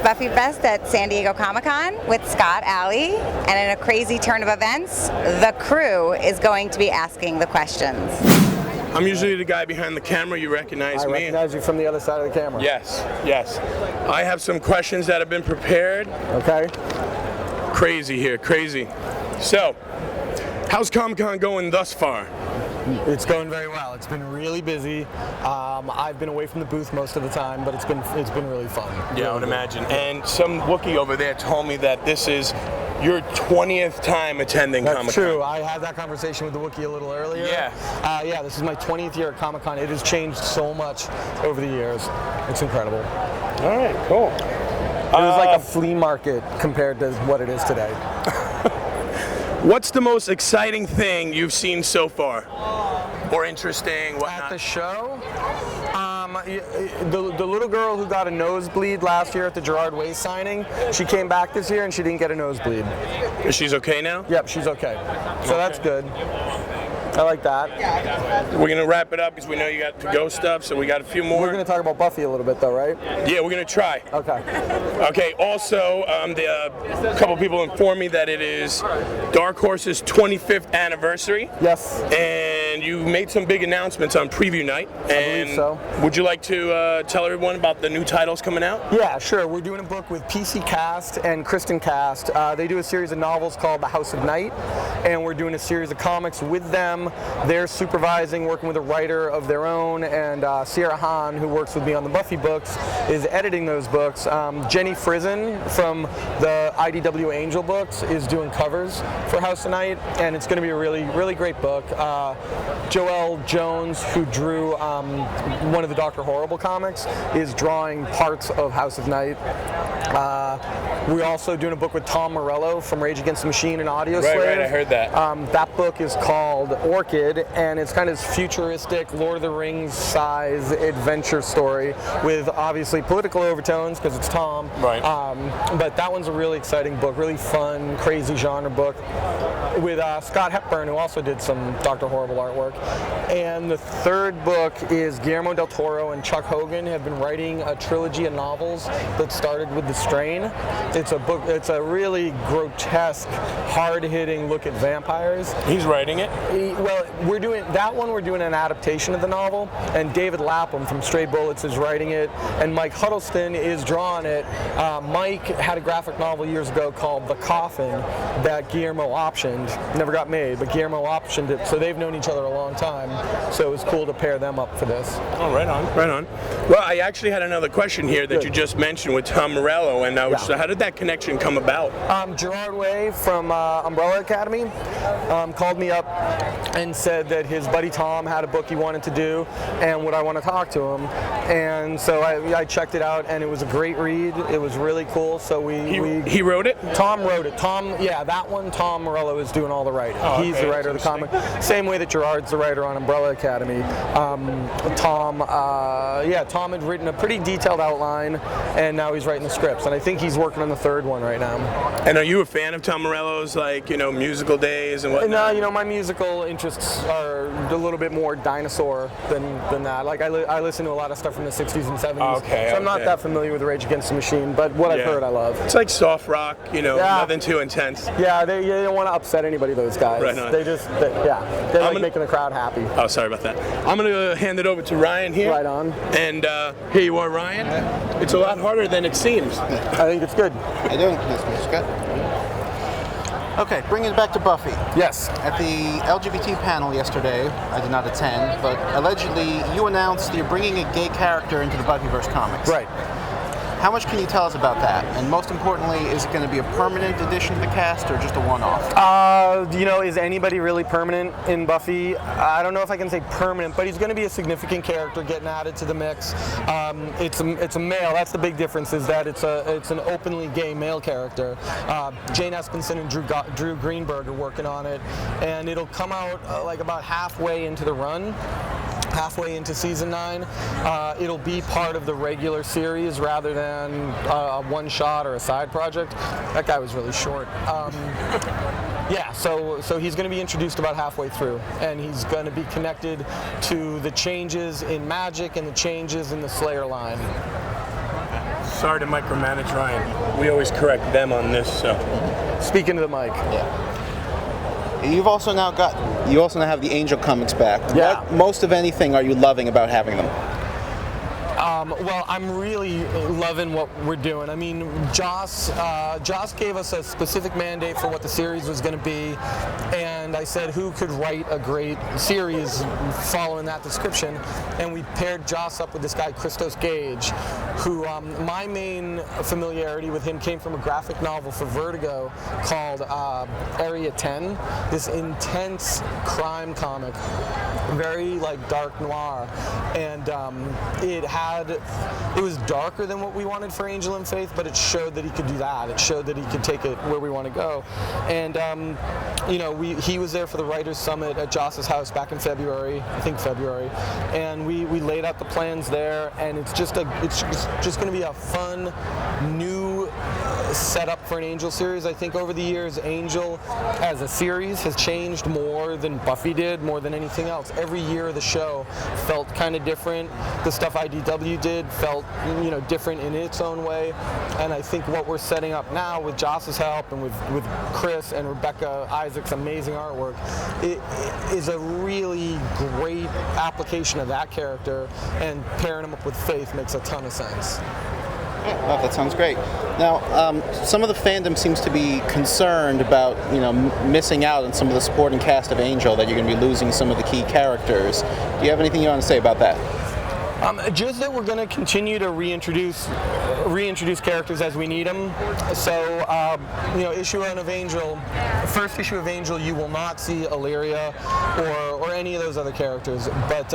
Buffyfest at San Diego Comic-Con with Scott, Allie, and in a crazy turn of events, the crew is going to be asking the questions. I'm usually the guy behind the camera. You recognize me? I recognize you from the other side of the camera. Yes, yes. I have some questions that have been prepared. Okay. Crazy here, crazy. So, how's Comic-Con going thus far? It's going very well. It's been really busy. I've been away from the booth most of the time, but it's been really fun. Yeah, I would imagine. And some Wookiee over there told me that this is your 20th time attending Comic-Con. That's true. I had that conversation with the Wookiee a little earlier. Yeah. Yeah, this is my 20th year at Comic-Con. It has changed so much over the years. It's incredible. All right, cool. It was like a flea market compared to what it is today. What's the most exciting thing you've seen so far? Or interesting, whatnot? At the show? The little girl who got a nosebleed last year at the Gerard Way signing, she came back this year and she didn't get a nosebleed. She's okay now? Yep, she's okay. So that's good. I like that. We're going to wrap it up because we know you got to-go stuff, so we got a few more. We're going to talk about Buffy a little bit though, right? Yeah, we're going to try. Okay. Okay, also, a couple people informed me that it is Dark Horse's 25th anniversary. Yes. And you made some big announcements on preview night. I believe so. Would you like to tell everyone about the new titles coming out? Yeah, sure. We're doing a book with PC Cast and Kristen Cast. They do a series of novels called The House of Night, and we're doing a series of comics with them. They're supervising, working with a writer of their own, and Sierra Hahn, who works with me on the Buffy books, is editing those books. Jenny Frizen from the IDW Angel books is doing covers for House of Night, and it's going to be a really, really great book. Joelle Jones, who drew one of the Dr. Horrible comics, is drawing parts of House of Night. We're also doing a book with Tom Morello from Rage Against the Machine and Audio Slave. Right, I heard that. That book is called Orchid, and it's kind of futuristic, Lord of the Rings size adventure story with obviously political overtones because it's Tom. Right. But that one's a really exciting book, really fun, crazy genre book with Scott Hepburn, who also did some Dr. Horrible artwork. And the third book is Guillermo del Toro and Chuck Hogan have been writing a trilogy of novels that started with The Strain. It's a book. It's a really grotesque, hard-hitting look at vampires. He's writing it? Well, we're doing that one. We're doing an adaptation of the novel, and David Lapham from Stray Bullets is writing it, and Mike Huddleston is drawing it. Mike had a graphic novel years ago called The Coffin that Guillermo optioned. Never got made, but Guillermo optioned it, so they've known each other a long time. So it was cool to pair them up for this. Oh, right on, right on. Well, I actually had another question here that you just mentioned with Tom Morello, and so how did that connection come about? Gerard Way from Umbrella Academy called me up and said that his buddy Tom had a book he wanted to do and would I want to talk to him. And so I checked it out, and it was a great read. It was really cool. So He wrote it? Tom wrote it. That one, Tom Morello is doing all the writing. Oh, He's the writer of the comic. Same way that Gerard's the writer on Umbrella Academy. Tom had written a pretty detailed outline, and now he's writing the scripts. And I think he's working on the third one right now. And are you a fan of Tom Morello's, musical days and whatnot? No, my musical interests are a little bit more dinosaur than that. Like I listen to a lot of stuff from the 60s and 70s. Okay, so I'm not that familiar with Rage Against the Machine, but what I've heard I love. It's like soft rock, nothing too intense. Yeah, they don't want to upset anybody, those guys. Right on. They like making the crowd happy. Oh, sorry about that. I'm going to hand it over to Ryan here. Right on. And here you are, Ryan. It's a lot harder than it seems. I think it's good. I do. Yes, Mr. Scott. Okay, bringing it back to Buffy. Yes. At the LGBT panel yesterday, I did not attend, but allegedly you announced that you're bringing a gay character into the Buffyverse comics. Right. How much can you tell us about that? And most importantly, is it going to be a permanent addition to the cast or just a one-off? Is anybody really permanent in Buffy? I don't know if I can say permanent, but he's going to be a significant character getting added to the mix. It's a male. That's the big difference, is that it's an openly gay male character. Jane Espenson and Drew Greenberg are working on it, and it'll come out about halfway into the run. Halfway into season 9, it'll be part of the regular series rather than a one-shot or a side project. That guy was really short. So he's going to be introduced about halfway through, and he's going to be connected to the changes in magic and the changes in the Slayer line. Sorry to micromanage Ryan. We always correct them on this, so. Speaking to the mic. You also now have the Angel comics back. Yeah. What most of anything are you loving about having them? Well, I'm really loving what we're doing. I mean, Joss gave us a specific mandate for what the series was going to be, and I said who could write a great series following that description, and we paired Joss up with this guy, Christos Gage, who my main familiarity with him came from a graphic novel for Vertigo called Area 10, this intense crime comic, very like dark noir, and it was darker than what we wanted for Angel and Faith, but it showed that he could do that. It showed that he could take it where we want to go. And he was there for the Writers' Summit at Joss's house back in February, and we laid out the plans there, and it's just going to be a fun new setup for an Angel series. I think over the years, Angel as a series has changed more than Buffy did, more than anything else. Every year the show felt kind of different. The stuff IDW did felt, different in its own way. And I think what we're setting up now with Joss's help and with Chris and Rebecca Isaac's amazing artwork, it is a really great application of that character, and pairing him up with Faith makes a ton of sense. Oh, that sounds great. Now, some of the fandom seems to be concerned about, missing out on some of the supporting cast of Angel, that you're going to be losing some of the key characters. Do you have anything you want to say about that? Just that we're going to continue to reintroduce characters as we need them. So, issue 1 of Angel, first issue of Angel, you will not see Illyria or any of those other characters, but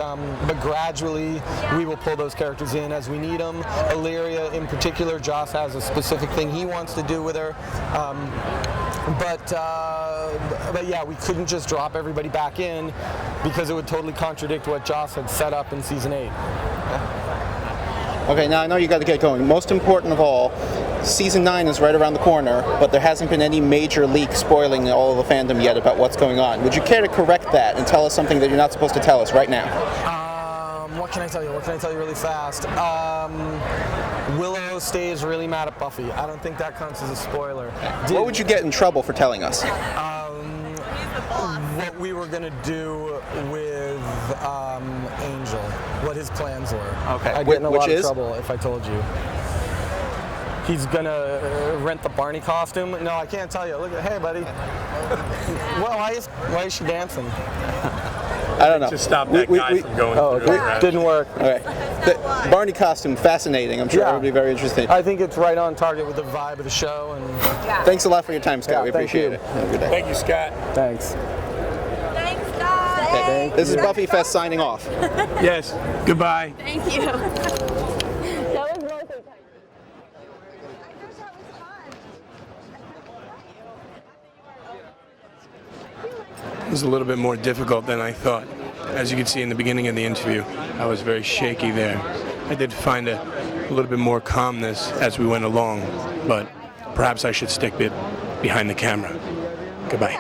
gradually we will pull those characters in as we need them. Illyria in particular, Joss has a specific thing he wants to do with her. But yeah, we couldn't just drop everybody back in because it would totally contradict what Joss had set up in season 8. Okay, now I know you got to get going. Most important of all, season 9 is right around the corner, but there hasn't been any major leak spoiling all of the fandom yet about what's going on. Would you care to correct that and tell us something that you're not supposed to tell us right now? What can I tell you? What can I tell you really fast? Willow stays really mad at Buffy. I don't think that counts as a spoiler. What would you get in trouble for telling us? What we were going to do with Angel, what his plans were. Okay. I'd get in a lot of trouble if I told you. He's going to rent the Barney costume. No, I can't tell you. Look at, hey, buddy. Well, why is she dancing? I don't know. To stop that guy from going through. Okay. Didn't work. Okay. The Barney costume, fascinating. I'm sure it would be very interesting. I think it's right on target with the vibe of the show. And Thanks a lot for your time, Scott. Yeah, we appreciate it. Have a good day. Thank you, Scott. Thanks. Thanks, Scott. Okay. This is Buffyfest signing off. Yes. Goodbye. Thank you. That was mostly It was a little bit more difficult than I thought. As you could see in the beginning of the interview, I was very shaky there. I did find a little bit more calmness as we went along, but perhaps I should stick it behind the camera. Goodbye.